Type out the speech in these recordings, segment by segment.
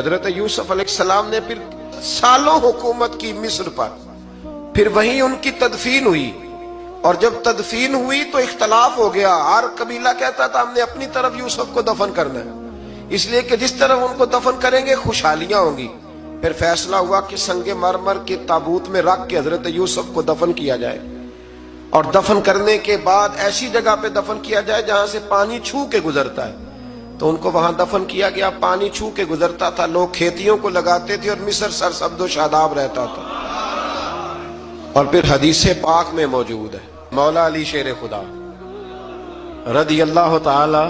حضرت یوسف علیہ السلام نے پھر سالوں حکومت کی مصر پر، پھر وہیں ان کی تدفین ہوئی، اور جب تدفین ہوئی تو اختلاف ہو گیا۔ ہر قبیلہ کہتا تھا ہم نے اپنی طرف یوسف کو دفن کرنا ہے، اس لیے کہ جس طرف ان کو دفن کریں گے خوشحالیاں ہوں گی۔ پھر فیصلہ ہوا کہ سنگ مرمر کے تابوت میں رکھ کے حضرت یوسف کو دفن کیا جائے، اور دفن کرنے کے بعد ایسی جگہ پہ دفن کیا جائے جہاں سے پانی چھو کے گزرتا ہے۔ تو ان کو وہاں دفن کیا گیا، پانی چھو کے گزرتا تھا، لوگ کھیتیوں کو لگاتے تھے اور مصر سرسبز و شاداب رہتا تھا۔ اور پھر حدیث پاک میں موجود ہے، مولا علی شیر خدا رضی اللہ تعالی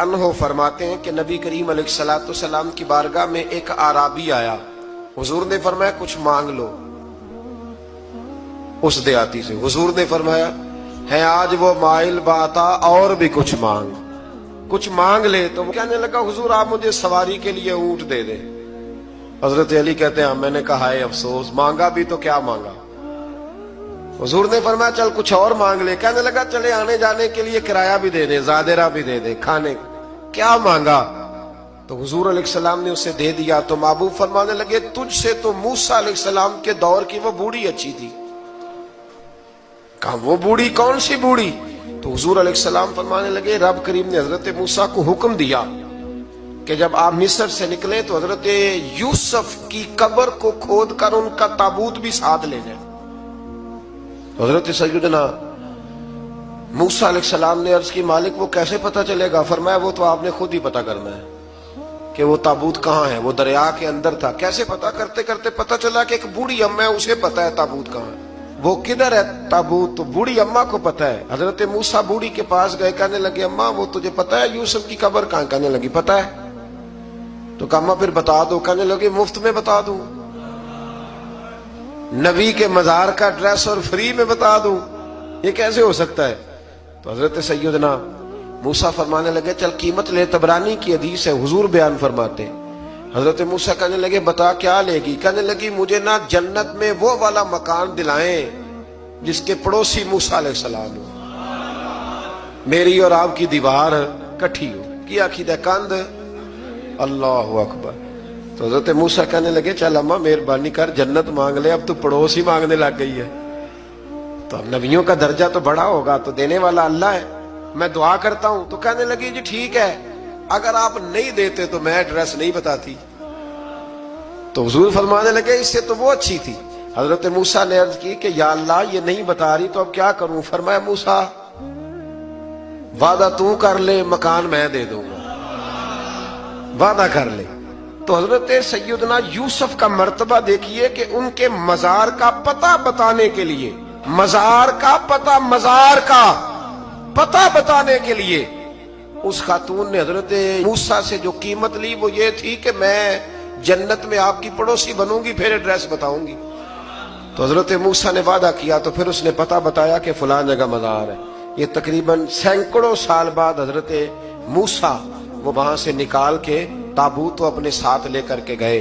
عنہ فرماتے ہیں کہ نبی کریم علیہ السلام کی بارگاہ میں ایک اعرابی آیا، حضور نے فرمایا کچھ مانگ لو اس دیہاتی سے۔ حضور نے فرمایا ہے آج وہ مائل باتا، اور بھی کچھ مانگ لے۔ تو وہ کہنے لگا حضور آپ مجھے سواری کے لیے اونٹ دے دیں۔ حضرت علی کہتے ہیں میں نے کہا ہے افسوس، مانگا بھی تو کیا مانگا۔ حضور نے فرمایا چل کچھ اور مانگ لے۔ کہنے لگا چلے آنے جانے کے لیے کرایہ بھی دے دے، زادرہ بھی دے دے، کھانے کیا مانگا۔ تو حضور علیہ السلام نے اسے دے دیا۔ تو محبوب فرمانے لگے تجھ سے تو موسیٰ علیہ السلام کے دور کی وہ بوڑھی اچھی تھی۔ کہا وہ بوڑھی کون سی بوڑھی؟ تو حضور علیہ السلام فرمانے لگے رب کریم نے حضرت موسیٰ کو حکم دیا کہ جب آپ مصر سے نکلیں تو حضرت یوسف کی قبر کو کھود کر ان کا تابوت بھی ساتھ لے جائیں۔ حضرت سیدنا موسیٰ علیہ السلام نے عرض کی مالک وہ کیسے پتہ چلے گا؟ فرمایا وہ تو آپ نے خود ہی پتہ کرنا ہے کہ وہ تابوت کہاں ہے۔ وہ دریا کے اندر تھا۔ کیسے پتہ کرتے کرتے پتہ چلا کہ ایک بوڑھی اماں ہے، اسے پتہ ہے تابوت کہاں ہے، وہ کدھر ہے تابوت، تو بوڑھی اماں کو پتہ ہے۔ حضرت موسیٰ بوڑھی کے پاس گئے، کہنے لگے اماں وہ تجھے پتہ ہے یوسف کی قبر کہاں؟ کہنے لگی پتہ ہے۔ تو کہا اماں پھر بتا دو۔ کہنے لگے مفت میں بتا دوں، نبی کے مزار کا ایڈریس اور فری میں بتا دوں، یہ کیسے ہو سکتا ہے؟ تو حضرت سیدنا موسیٰ فرمانے لگے چل قیمت لے، طبرانی کی حدیث ہے، حضور بیان فرماتے ہیں۔ حضرت موسیٰ کہنے لگے بتا کیا لے گی؟ کہنے لگی مجھے نہ جنت میں وہ والا مکان دلائیں جس کے پڑوسی موسیٰ علیہ السلام ہو، میری اور آپ کی دیوار کٹھی ہو، کیا عقیدہ کند اللہ اکبر۔ تو حضرت موسیٰ کہنے لگے چل اماں مہربانی کر جنت مانگ لے، اب تو پڑوس ہی مانگنے لگ گئی ہے، تو اب نبیوں کا درجہ تو بڑا ہوگا، تو دینے والا اللہ ہے، میں دعا کرتا ہوں۔ تو کہنے لگی جی ٹھیک ہے، اگر آپ نہیں دیتے تو میں ایڈریس نہیں بتاتی۔ تو حضور فرمانے لگے اس سے تو وہ اچھی تھی۔ حضرت موسیٰ نے عرض کی کہ یا اللہ یہ نہیں بتا رہی تو اب کیا کروں؟ فرمایا موسیٰ وعدہ تو کر لے، مکان میں دے دوں گا، وعدہ کر لے۔ تو حضرت سیدنا یوسف کا مرتبہ دیکھیے کہ ان کے مزار کا پتہ بتانے کے لیے، مزار کا پتہ بتانے کے لیے اس خاتون نے حضرت موسیٰ سے جو قیمت لی وہ یہ تھی کہ میں جنت میں آپ کی پڑوسی بنوں گی پھر ایڈریس بتاؤں گی۔ تو حضرت موسیٰ نے وعدہ کیا، تو پھر اس نے پتہ بتایا کہ فلاں جگہ مزار ہے۔ یہ تقریباً سینکڑوں سال بعد حضرت موسیٰ وہ وہاں سے نکال کے تابوت کو اپنے ساتھ لے کر کے گئے۔